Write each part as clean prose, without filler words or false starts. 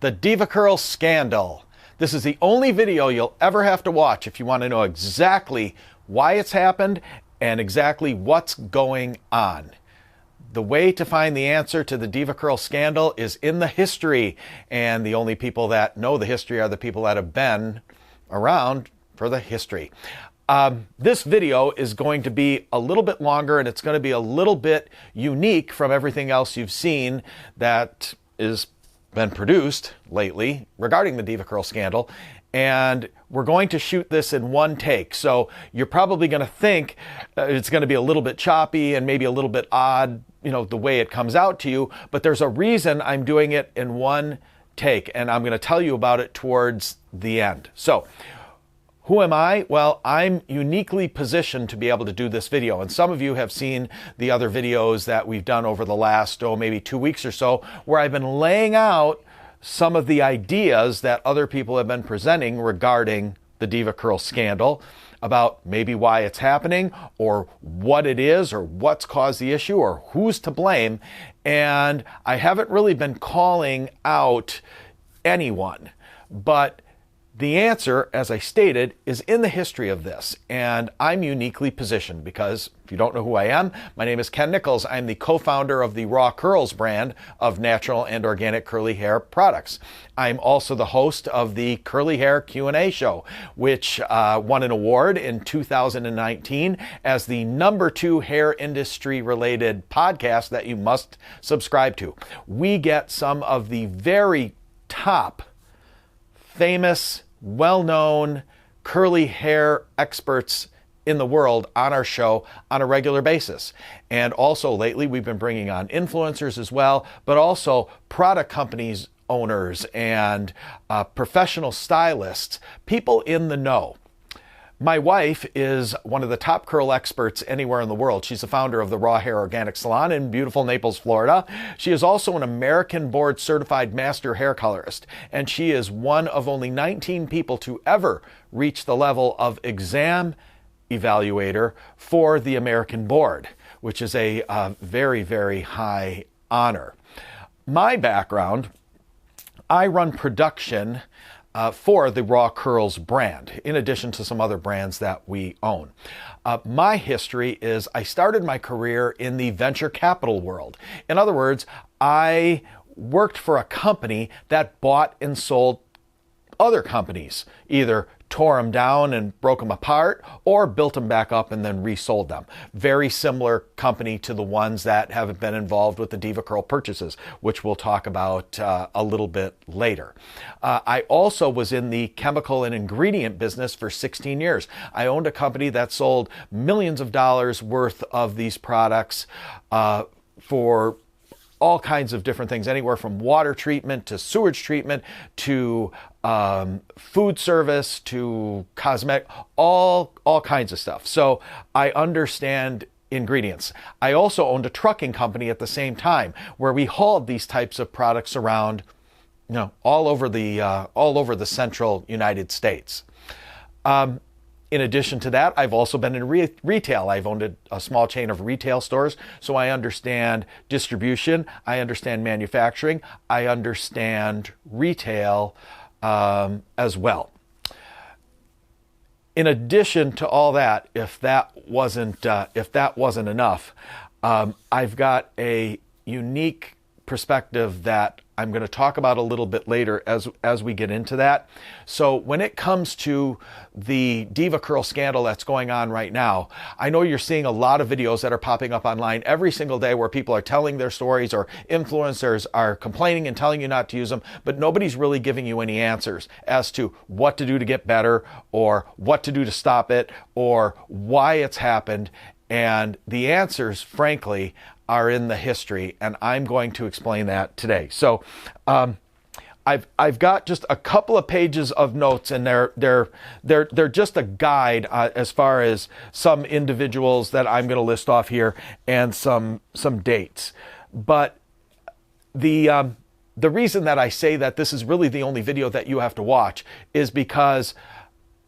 the DevaCurl Scandal. This is the only video you'll ever have to watch if you want to know exactly why it's happened and exactly what's going on. The way to find the answer to the DevaCurl Scandal is in the history, and the only people that know the history are the people that have been around for the history. This video is going to be a little bit longer, and it's going to be a little bit unique from everything else you've seen that is been produced lately regarding the DevaCurl Scandal. And we're going to shoot this in one take. So you're probably going to think it's going to be a little bit choppy and maybe a little bit odd, you know, the way it comes out to you. But there's a reason I'm doing it in one take, and I'm going to tell you about it towards the end. So who am I? Well, I'm uniquely positioned to be able to do this video. And some of you have seen the other videos that we've done over the last, maybe 2 weeks or so, where I've been laying out some of the ideas that other people have been presenting regarding the DevaCurl Scandal, about maybe why it's happening, or what it is, or what's caused the issue, or who's to blame. And I haven't really been calling out anyone, but the answer, as I stated, is in the history of this, and I'm uniquely positioned because, if you don't know who I am, my name is Ken Nickels. I'm the co-founder of the Raw Curls brand of natural and organic curly hair products. I'm also the host of the Curly Hair Q&A show, which won an award in 2019 as the #2 hair industry-related podcast that you must subscribe to. We get some of the very top, famous, well-known curly hair experts in the world on our show on a regular basis. And also lately we've been bringing on influencers as well, but also product companies owners and professional stylists, people in the know. My wife is one of the top curl experts anywhere in the world. She's the founder of the Raw Hair Organic Salon in beautiful Naples, Florida. She is also an American board certified master hair colorist, and she is one of only 19 people to ever reach the level of exam evaluator for the American board, which is a very, very high honor. My background, I run production for the Raw Curls brand, in addition to some other brands that we own. My history is I started my career in the venture capital world. In other words, I worked for a company that bought and sold other companies, either tore them down and broke them apart, or built them back up and then resold them. Very similar company to the ones that have been involved with the DevaCurl purchases, which we'll talk about a little bit later. I also was in the chemical and ingredient business for 16 years. I owned a company that sold millions of dollars worth of these products for all kinds of different things, anywhere from water treatment to sewage treatment to food service to cosmetic, all kinds of stuff. So I understand ingredients. I also owned a trucking company at the same time where we hauled these types of products around, you know, all over the central United States. In addition to that, I've also been in retail. I've owned a small chain of retail stores, so I understand distribution, I understand manufacturing, I understand retail as well. In addition to all that, if that wasn't enough, I've got a unique perspective that I'm going to talk about a little bit later as we get into that. So when it comes to the DevaCurl Scandal that's going on right now, I know you're seeing a lot of videos that are popping up online every single day where people are telling their stories, or influencers are complaining and telling you not to use them, but nobody's really giving you any answers as to what to do to get better, or what to do to stop it, or why it's happened. And the answers, frankly, are in the history, and I'm going to explain that today. So I've got just a couple of pages of notes, and they're just a guide as far as some individuals that I'm going to list off here and some dates. But the reason that I say that this is really the only video that you have to watch is because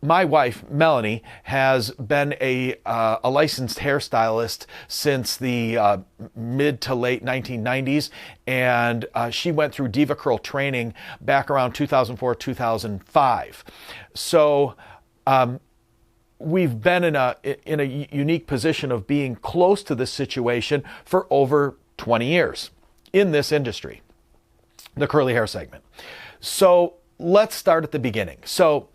my wife, Melanie, has been a licensed hairstylist since the mid to late 1990s, and she went through DevaCurl training back around 2004, 2005. So we've been in a unique position of being close to this situation for over 20 years in this industry, the curly hair segment. So let's start at the beginning. So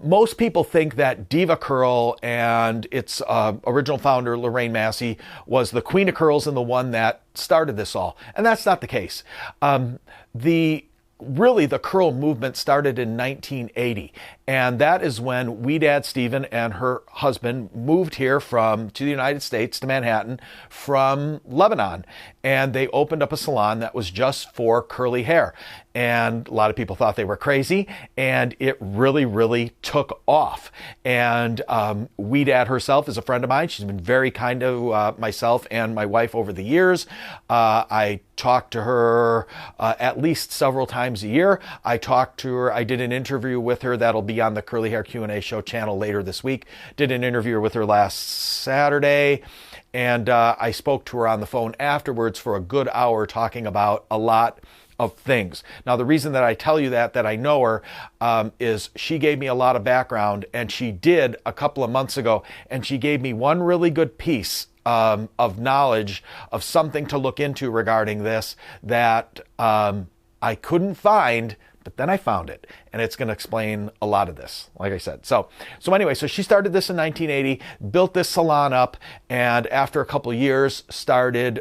most people think that DevaCurl and its original founder, Lorraine Massey, was the queen of curls and the one that started this all. And that's not the case. Really, the curl movement started in 1980, and that is when Dad Stephen and her husband moved here to the United States, to Manhattan, from Lebanon, and they opened up a salon that was just for curly hair. And a lot of people thought they were crazy, and it really, really took off. And Dad herself is a friend of mine. She's been very kind to myself and my wife over the years. I talk to her at least several times a year. I talked to her. I did an interview with her that'll be on the Curly Hair Q&A show channel later this week. Did an interview with her last Saturday, and I spoke to her on the phone afterwards for a good hour talking about a lot of things. Now, the reason that I tell you that I know her is she gave me a lot of background, and she did a couple of months ago, and she gave me one really good piece of knowledge of something to look into regarding this that I couldn't find, but then I found it, and it's going to explain a lot of this, like I said. So anyway, so she started this in 1980, built this salon up, and after a couple of years started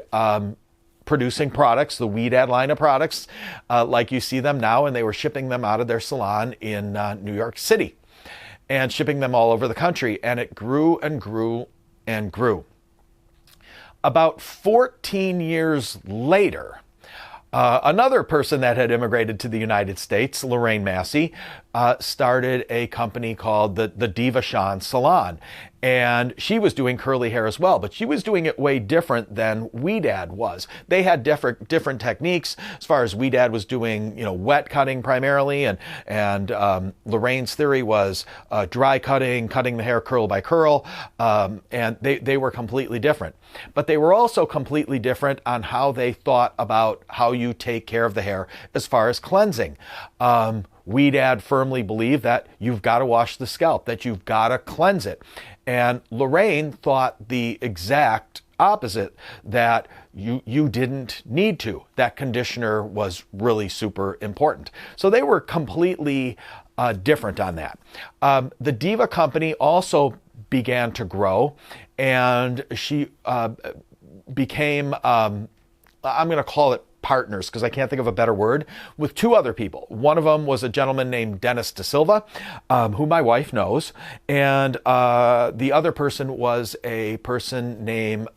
producing products, the Dad line of products, like you see them now, and they were shipping them out of their salon in New York City and shipping them all over the country, and it grew and grew and grew. About 14 years later, another person that had immigrated to the United States, Lorraine Massey, started a company called the Diva Salon. And she was doing curly hair as well, but she was doing it way different than Dad was. They had different techniques as far as Dad was doing, wet cutting primarily, and Lorraine's theory was dry cutting the hair curl by curl, and they were completely different. But they were also completely different on how they thought about how you take care of the hair as far as cleansing. Dad firmly believed that you've got to wash the scalp, that you've got to cleanse it. And Lorraine thought the exact opposite, that you didn't need to. That conditioner was really super important. So they were completely different on that. The Diva company also began to grow, and she became, I'm going to call it partners, because I can't think of a better word, with two other people. One of them was a gentleman named Dennis Da Silva, who my wife knows, and the other person was a person named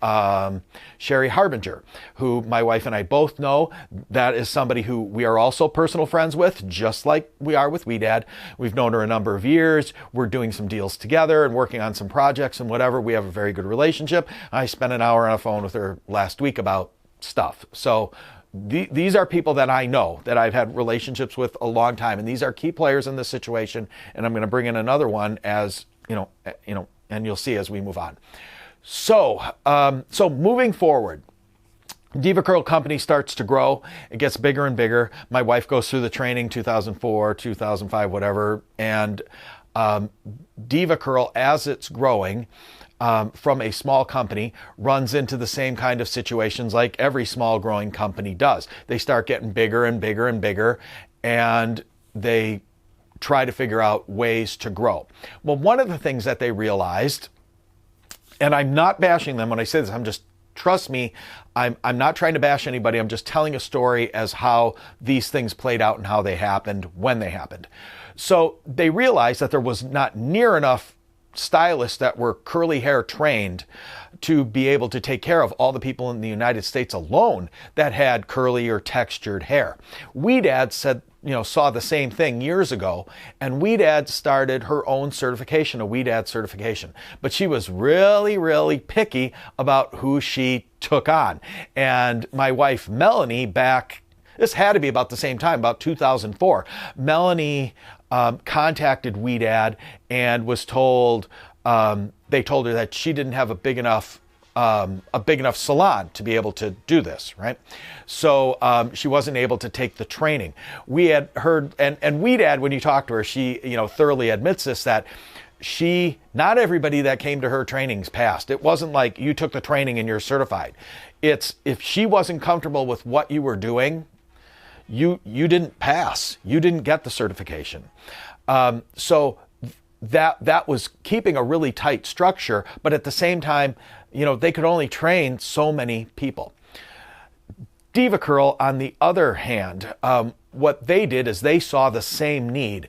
Sherry Harbinger, who my wife and I both know. That is somebody who we are also personal friends with, just like we are with Dad. We've known her a number of years. We're doing some deals together and working on some projects and whatever. We have a very good relationship. I spent an hour on the phone with her last week about stuff. So these are people that I know, that I've had relationships with a long time, and these are key players in this situation. And I'm going to bring in another one as and you'll see as we move on. So moving forward, DevaCurl company starts to grow. It gets bigger and bigger. My wife goes through the training 2004, 2005, whatever, and DevaCurl, as it's growing, from a small company, runs into the same kind of situations like every small growing company does. They start getting bigger and bigger and bigger, and they try to figure out ways to grow. Well, one of the things that they realized, and I'm not bashing them when I say this, trust me, I'm not trying to bash anybody. I'm just telling a story as how these things played out and how they happened when they happened. So they realized that there was not near enough stylists that were curly hair trained to be able to take care of all the people in the United States alone that had curly or textured hair. Dad saw the same thing years ago, and Dad started her own certification, a Dad certification. But she was really, really picky about who she took on. And my wife, Melanie, this had to be about the same time, about 2004. Melanie contacted WeDad and was told, they told her that she didn't have a big enough salon to be able to do this, right? So she wasn't able to take the training. We had heard, and WeDad, when you talk to her, she, thoroughly admits this, that not everybody that came to her trainings passed. It wasn't like you took the training and you're certified. It's if she wasn't comfortable with what you were doing, you didn't pass. You didn't get the certification. So that was keeping a really tight structure, but at the same time, they could only train so many people. DevaCurl, on the other hand, what they did is they saw the same need,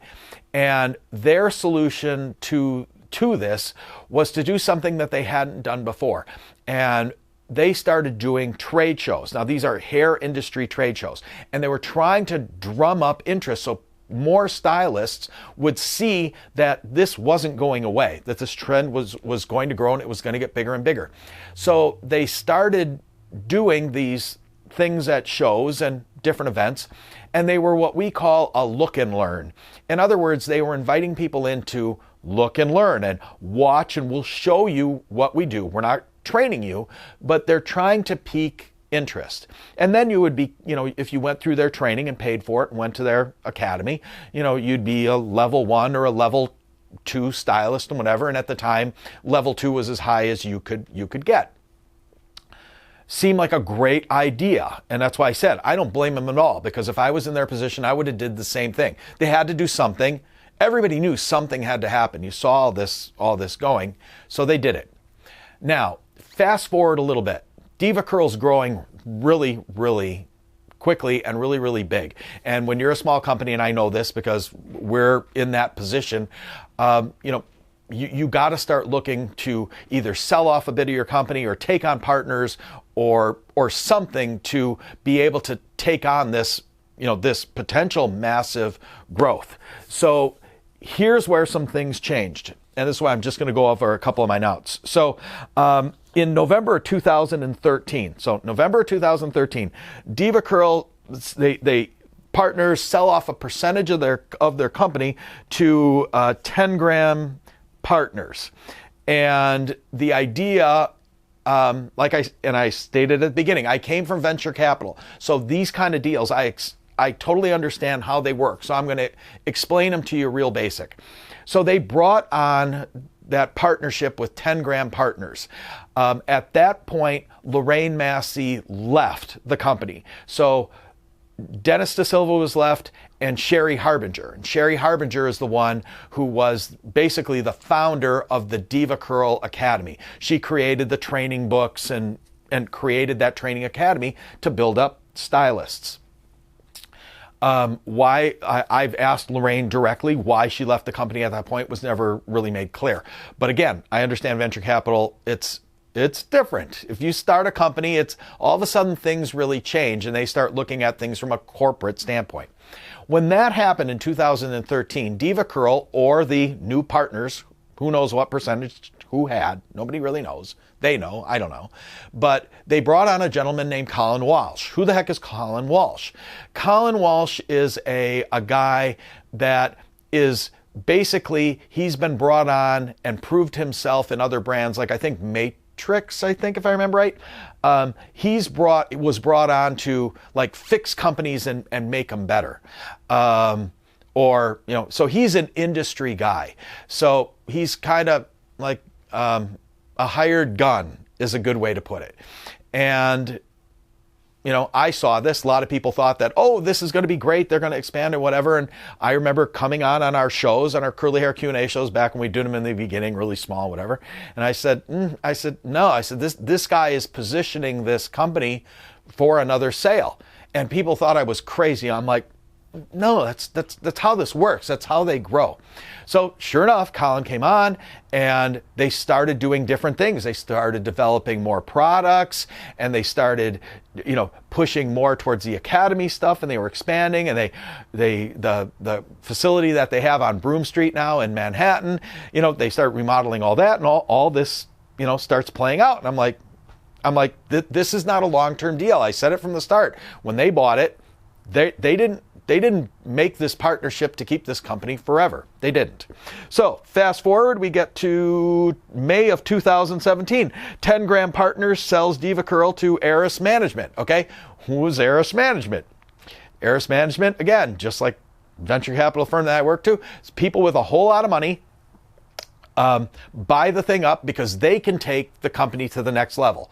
and their solution to this was to do something that they hadn't done before. And they started doing trade shows. Now, these are hair industry trade shows, and they were trying to drum up interest so more stylists would see that this wasn't going away, that this trend was going to grow and it was going to get bigger and bigger. So they started doing these things at shows and different events, and they were what we call a look and learn. In other words, they were inviting people in to look and learn and watch, and we'll show you what we do. We're not training you, but they're trying to pique interest. And then you would be, if you went through their training and paid for it and went to their academy, you'd be a level 1 or a level 2 stylist and whatever. And at the time, level 2 was as high as you could get. Seemed like a great idea. And that's why I said, I don't blame them at all, because if I was in their position, I would have did the same thing. They had to do something. Everybody knew something had to happen. You saw all this going, so they did it. Now, fast forward a little bit. DevaCurl's growing really, really quickly and really, really big. And when you're a small company, and I know this because we're in that position, you got to start looking to either sell off a bit of your company or take on partners or something to be able to take on this, this potential massive growth. So here's where some things changed. And this is why I'm just going to go over a couple of my notes. So in November of 2013, DevaCurl, they partners sell off a percentage of their company to 10-gram partners. And the idea, I stated at the beginning, I came from venture capital. So these kind of deals, I totally understand how they work. So I'm going to explain them to you real basic. So they brought on that partnership with 10-gram partners. At that point, Lorraine Massey left the company. So Dennis Da Silva was left, and Sherry Harbinger. And Sherry Harbinger is the one who was basically the founder of the DevaCurl Academy. She created the training books and created that training academy to build up stylists. Why I've asked Lorraine directly why she left the company at that point was never really made clear. But again, I understand venture capital. It's different. If you start a company, it's all of a sudden things really change and they start looking at things from a corporate standpoint. When that happened in 2013, DevaCurl, or the new partners, who knows what percentage, who had, nobody really knows. They know, I don't know. But they brought on a gentleman named Colin Walsh. Who the heck is Colin Walsh? Colin Walsh is a guy that is basically, he's been brought on and proved himself in other brands, like I think Matrix, if I remember right. Was brought on to like fix companies and make them better. So he's an industry guy. So he's kind of like a hired gun is a good way to put it. And, I saw this. A lot of people thought that, oh, this is going to be great. They're going to expand or whatever. And I remember coming on our shows, on our curly hair Q&A shows back when we did them in the beginning, really small, whatever. And I said, this guy is positioning this company for another sale. And people thought I was crazy. I'm like, no, that's how this works. That's how they grow. So sure enough, Colin came on and they started doing different things. They started developing more products and they started, pushing more towards the academy stuff, and they were expanding, and the facility that they have on Broome Street now in Manhattan, they start remodeling all that, and all this, starts playing out. And I'm like, this is not a long-term deal. I said it from the start. When they bought it, they didn't They didn't make this partnership to keep this company forever. They didn't. So fast forward, we get to May of 2017. 10 Gram Partners sells DevaCurl to Eris Management. Okay, who's Eris Management? Eris Management, again, just like venture capital firm that I work to, it's people with a whole lot of money buy the thing up because they can take the company to the next level.